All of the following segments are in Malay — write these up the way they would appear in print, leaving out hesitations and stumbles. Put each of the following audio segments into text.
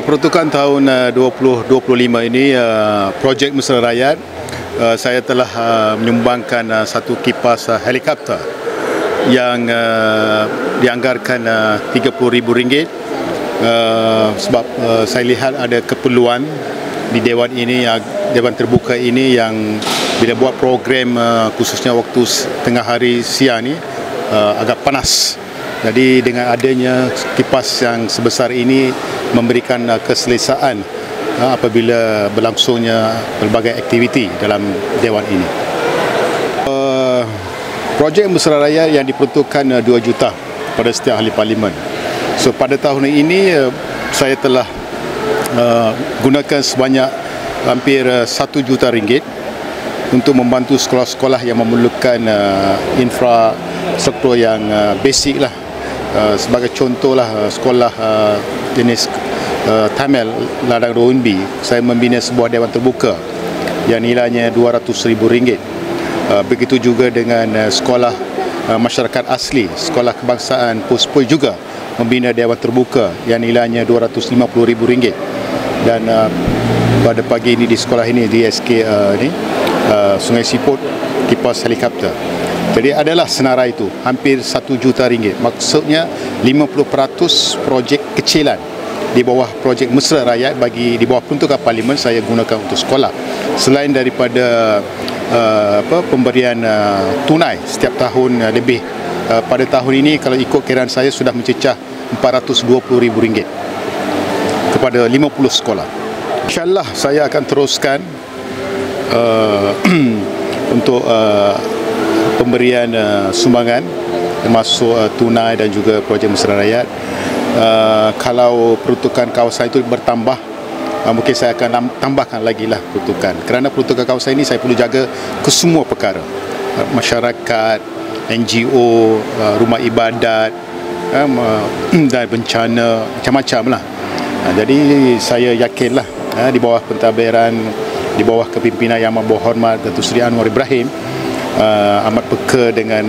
Peruntukan tahun 2025 ini, projek Mesra Rakyat, saya telah menyumbangkan satu kipas helikopter yang dianggarkan RM30,000, sebab saya lihat ada keperluan di Dewan ini, Dewan Terbuka ini, yang bila buat program khususnya waktu tengah hari siang ni agak panas. Jadi dengan adanya kipas yang sebesar ini memberikan keselesaan apabila berlangsungnya pelbagai aktiviti dalam Dewan ini. Projek Mesra Rakyat yang diperuntukkan 2 juta pada setiap ahli parlimen. So pada tahun ini saya telah gunakan sebanyak hampir RM1 juta untuk membantu sekolah-sekolah yang memerlukan infrastruktur yang basic lah. Sebagai contohlah sekolah jenis Tamil Ladang Rohunbi, saya membina sebuah dewan terbuka yang nilainya RM200,000. Begitu juga dengan sekolah masyarakat asli, sekolah kebangsaan Pospoi juga membina dewan terbuka yang nilainya RM250,000. Dan pada pagi ini di sekolah ini, di SK Sungai Siput, kipas helikopter. Jadi adalah senarai itu hampir RM1 juta. Maksudnya 50% projek kecilan di bawah projek Mesra Rakyat di bawah peruntukan parlimen saya gunakan untuk sekolah. Selain daripada pemberian tunai setiap tahun lebih, pada tahun ini kalau ikut kiraan saya sudah mencecah RM420,000 kepada 50 sekolah. InsyaAllah saya akan teruskan untuk pemberian sumbangan termasuk tunai dan juga projek Mesra Rakyat. Kalau peruntukan kawasan itu bertambah, mungkin saya akan tambahkan lagi lah peruntukan. Kerana peruntukan kawasan ini saya perlu jaga ke semua perkara, masyarakat, NGO, rumah ibadat, dan bencana, macam-macam lah. Jadi saya yakinlah di bawah pentadbiran, di bawah kepimpinan Yang Berhormat Datuk Seri Anwar Ibrahim, amat peka dengan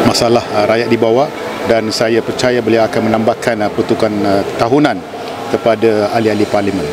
masalah rakyat di bawah, dan saya percaya beliau akan menambahkan peruntukan tahunan kepada ahli-ahli parlimen.